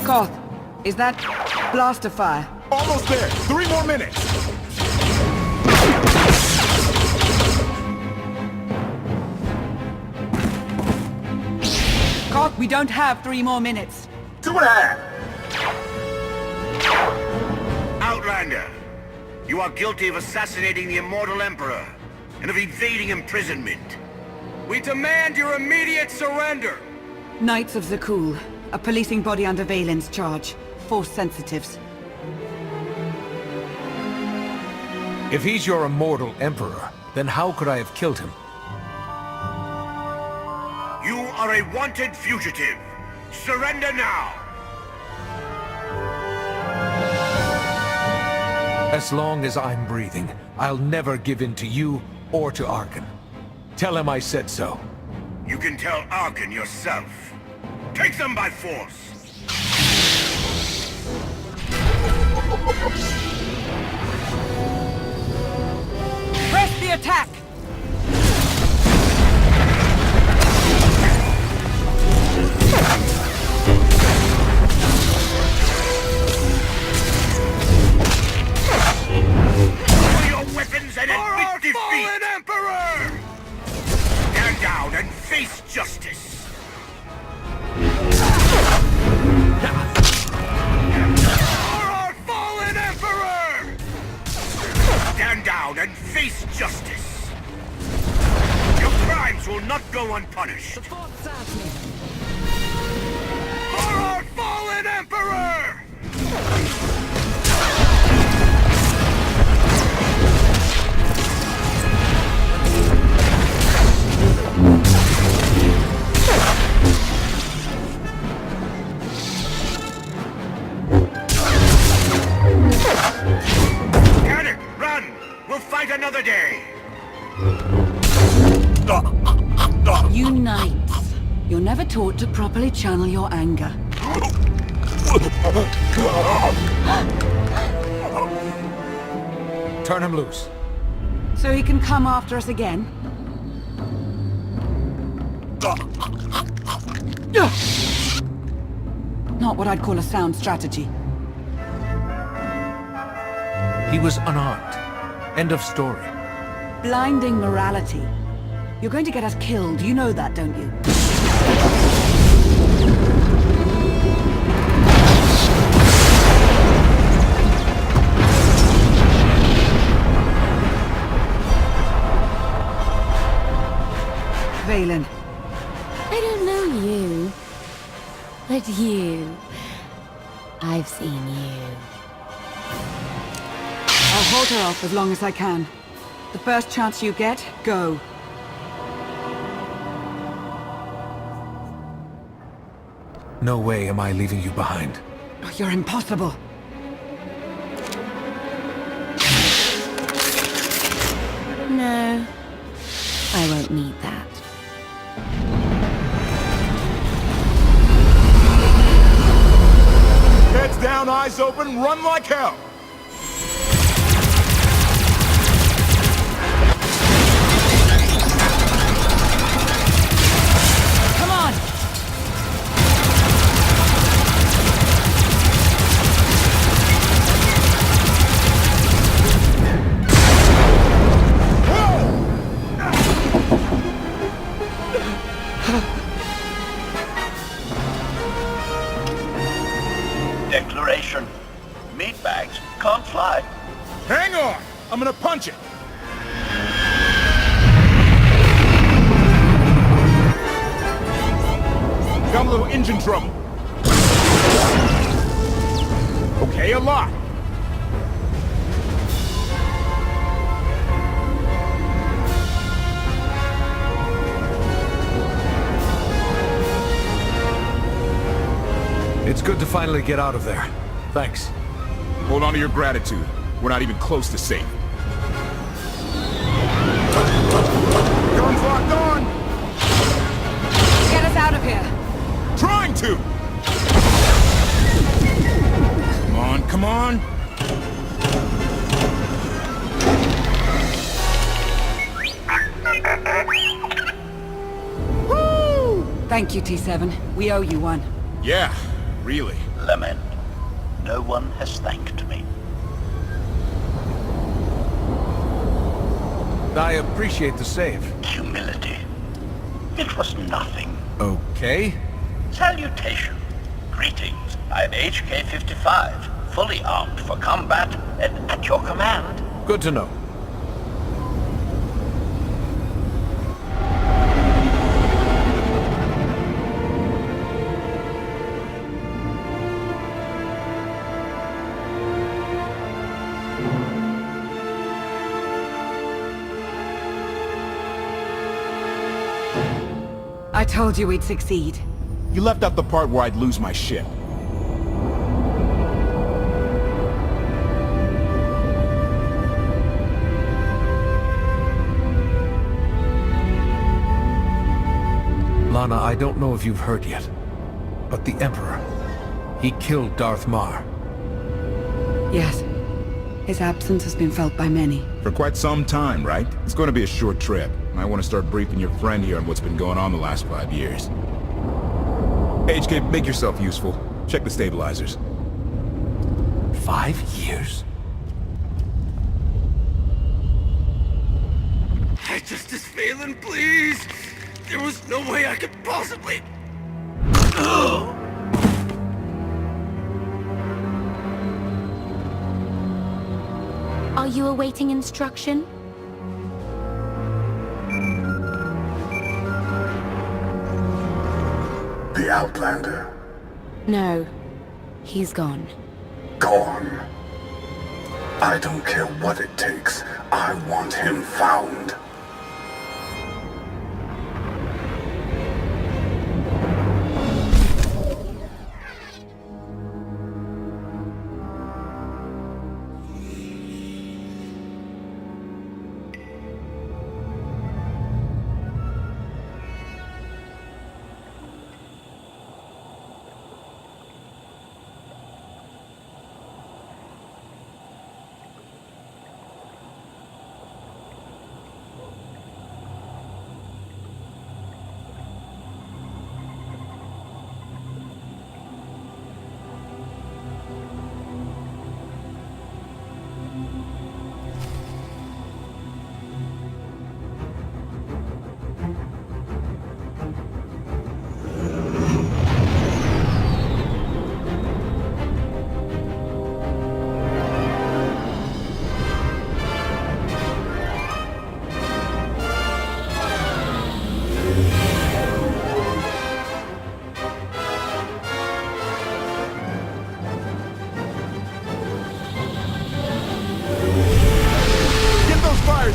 Koth, is that blaster fire? Almost there. 3 more minutes. Koth, we don't have 3 more minutes. 2.5. Outlander, you are guilty of assassinating the Immortal Emperor and of evading imprisonment. We demand your immediate surrender! Knights of Zakul, a policing body under Valen's charge. Force sensitives. If he's your immortal emperor, then how could I have killed him? You are a wanted fugitive. Surrender now! As long as I'm breathing, I'll never give in to you or to Arkan. Tell him I said so. You can tell Arkan yourself. Take them by force! Press the attack! Lower your weapons and For admit our defeat! fallen Emperor! Stand down and face justice! For our fallen Emperor! Stand down and face justice! Your crimes will not go unpunished! For our fallen Emperor! Panic! Run! We'll fight another day! You knights, you're never taught to properly channel your anger. Turn him loose. So he can come after us again? Not what I'd call a sound strategy. He was unarmed. End of story. Blinding morality. You're going to get us killed, you know that, don't you? Valen. I don't know you, but you. I've seen you. I'll hold her off as long as I can. The first chance you get, go. No way am I leaving you behind. Oh, you're impossible. No, I won't need that. Heads down, eyes open, run like hell. Come on! Declaration. Meatbags can't fly. Hang on! I'm gonna punch it. Got a little engine trouble. Okay, a lot. It's good to finally get out of there. Thanks. Hold on to your gratitude. We're not even close to safe. Guns locked on! Get us out of here! Trying to! Come on, come on! Thank you, T7. We owe you one. Yeah, really. Clement. No one has thanked me. I appreciate the save. Humility. It was nothing. Okay. Salutation. Greetings. I'm HK-55, fully armed for combat and at your command. Good to know. I told you we'd succeed. You left out the part where I'd lose my ship. Lana, I don't know if you've heard yet, but the Emperor, he killed Darth Marr. Yes. His absence has been felt by many. For quite some time, right? It's going to be a short trip. I want to start briefing your friend here on what's been going on the last 5 years. HK, make yourself useful. Check the stabilizers. 5 years? Justice Phelan, please! There was no way I could possibly... Are you awaiting instruction? The Outlander. No. He's gone. Gone. I don't care what it takes. I want him found.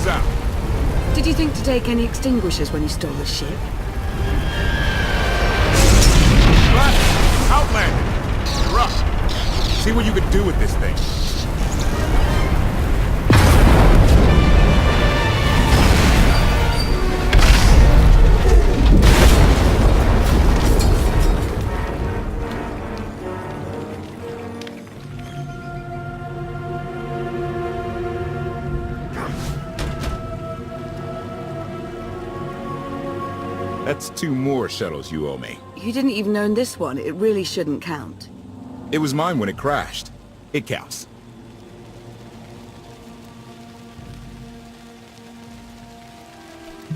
Out. Did you think to take any extinguishers when you stole the ship? Outlander! You're up. See what you can do with this thing. That's 2 more shuttles you owe me. You didn't even own this one. It really shouldn't count. It was mine when it crashed. It counts.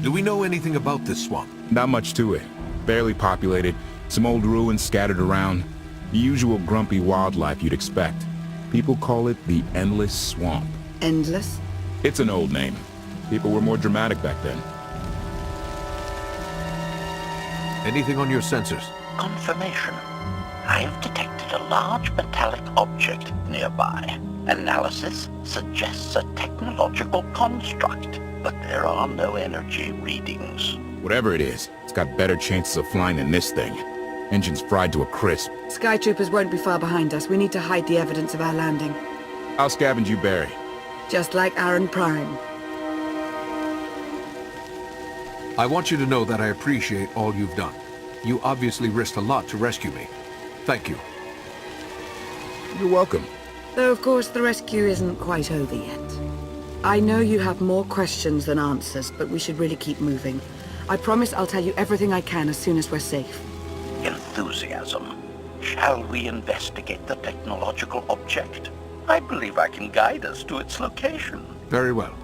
Do we know anything about this swamp? Not much to it. Barely populated, some old ruins scattered around. The usual grumpy wildlife you'd expect. People call it the Endless Swamp. Endless? It's an old name. People were more dramatic back then. Anything on your sensors? Confirmation. I have detected a large metallic object nearby. Analysis suggests a technological construct, but there are no energy readings. Whatever it is, it's got better chances of flying than this thing. Engines fried to a crisp. Sky Troopers won't be far behind us. We need to hide the evidence of our landing. I'll scavenge you, Barry. Just like Aaron Prime. I want you to know that I appreciate all you've done. You obviously risked a lot to rescue me. Thank you. You're welcome. Though, of course, the rescue isn't quite over yet. I know you have more questions than answers, but we should really keep moving. I promise I'll tell you everything I can as soon as we're safe. Enthusiasm. Shall we investigate the technological object? I believe I can guide us to its location. Very well.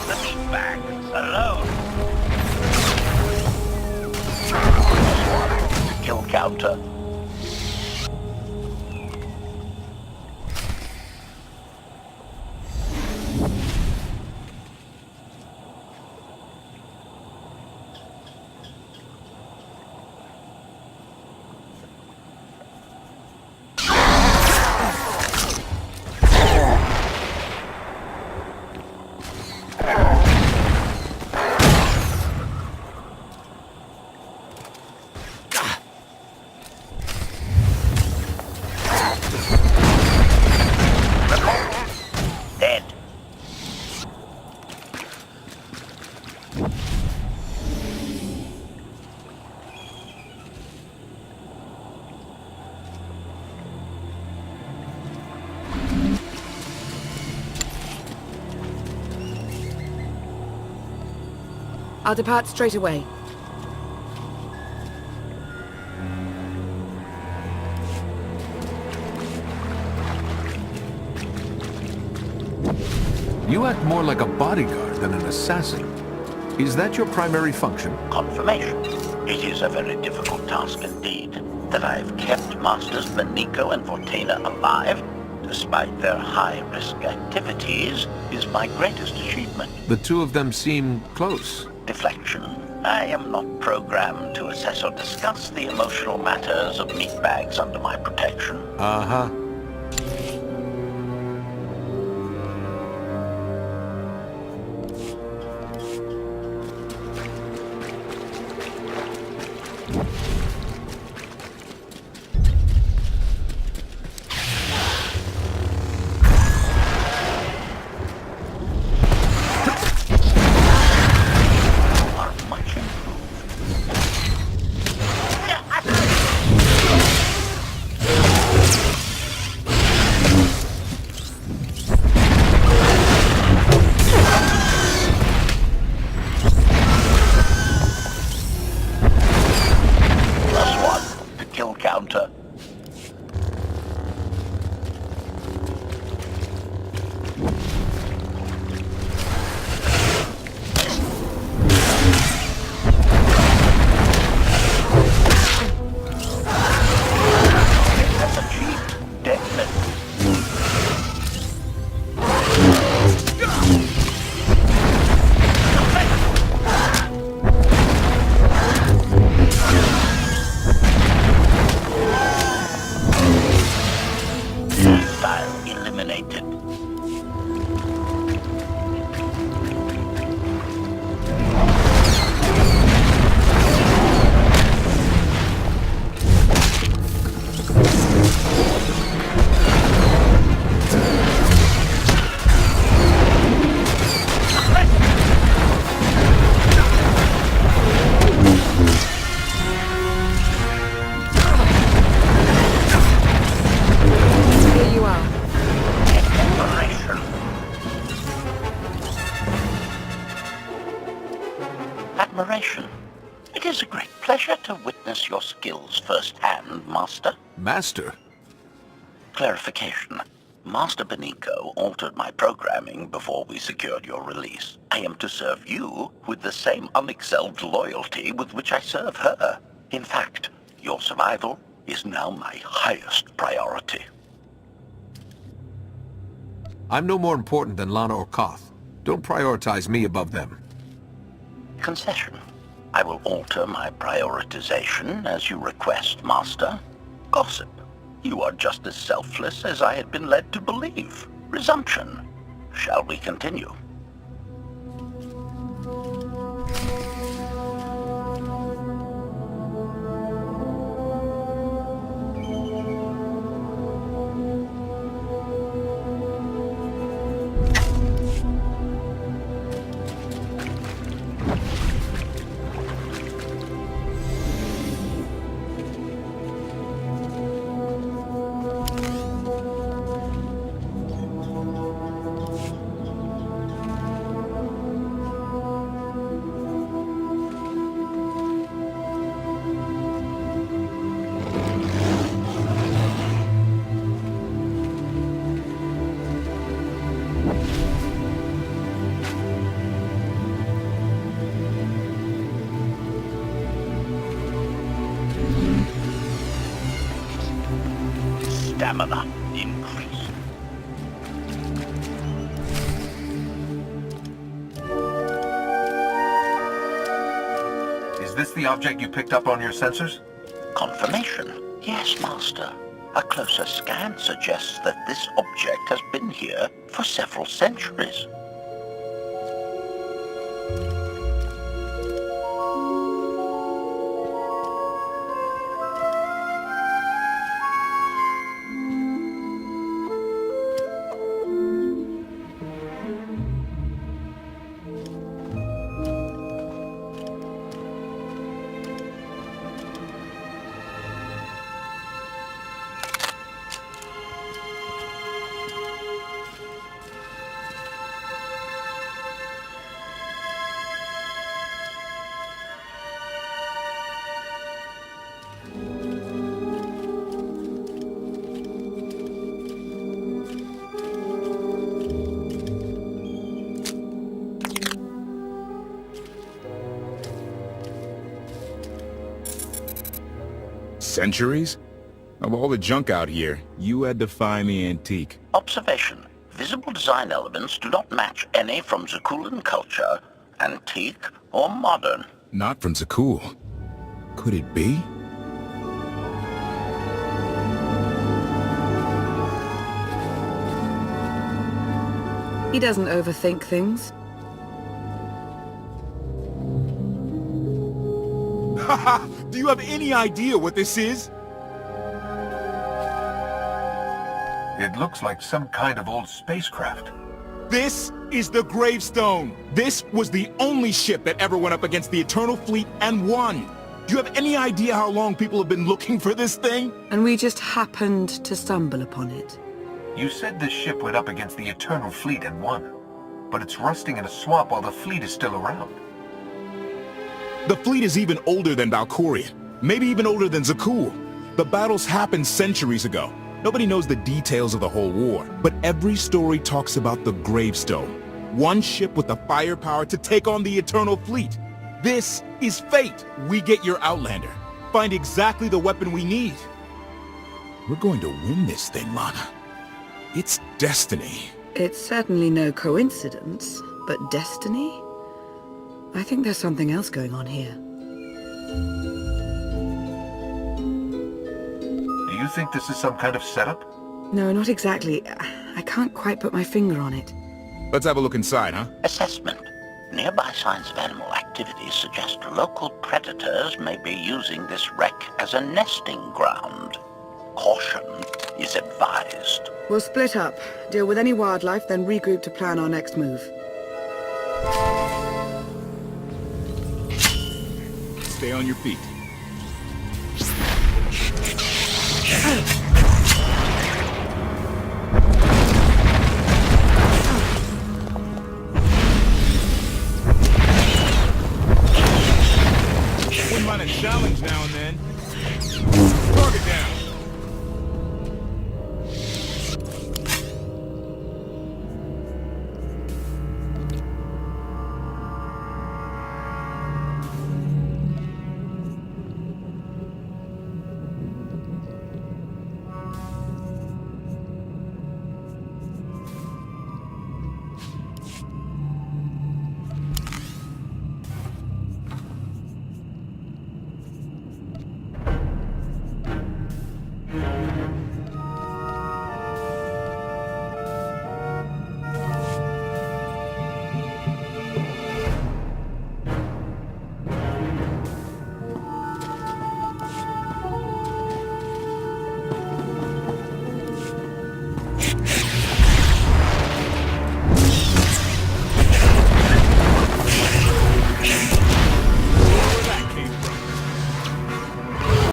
The meatbag alone. Kill counter. Dead. I'll depart straight away. You act more like a bodyguard than an assassin. Is that your primary function? Confirmation. It is a very difficult task indeed. That I have kept Masters Beniko and Vortena alive, despite their high-risk activities, is my greatest achievement. The two of them seem close. Deflection. I am not programmed to assess or discuss the emotional matters of meatbags under my protection. Uh-huh. admiration. It is a great pleasure to witness your skills firsthand, Master. Master? Clarification. Master Beniko altered my programming before we secured your release. I am to serve you with the same unexcelled loyalty with which I serve her. In fact, your survival is now my highest priority. I'm no more important than Lana or Koth. Don't prioritize me above them. Concession. I will alter my prioritization as you request, Master. Gossip. You are just as selfless as I had been led to believe. Resumption. Shall we continue? Stamina increase. Is this the object you picked up on your sensors? Confirmation. Yes, Master. A closer scan suggests that this object has been here for several centuries. Centuries? Of all the junk out here, you had to find the antique. Observation. Visible design elements do not match any from Zakuulan culture, antique or modern. Not from Zakuul. Could it be? He doesn't overthink things. Haha! Do you have any idea what this is? It looks like some kind of old spacecraft. This is the Gravestone. This was the only ship that ever went up against the Eternal Fleet and won. Do you have any idea how long people have been looking for this thing? And we just happened to stumble upon it. You said this ship went up against the Eternal Fleet and won. But it's rusting in a swamp while the fleet is still around. The fleet is even older than Valkorion. Maybe even older than Zakuul. The battles happened centuries ago. Nobody knows the details of the whole war. But every story talks about the Gravestone. One ship with the firepower to take on the Eternal Fleet. This is fate. We get your Outlander. Find exactly the weapon we need. We're going to win this thing, Lana. It's destiny. It's certainly no coincidence, but destiny? I think there's something else going on here. Do you think this is some kind of setup? No, not exactly. I can't quite put my finger on it. Let's have a look inside, huh? Assessment. Nearby signs of animal activity suggest local predators may be using this wreck as a nesting ground. Caution is advised. We'll split up, deal with any wildlife, then regroup to plan our next move. Stay on your feet.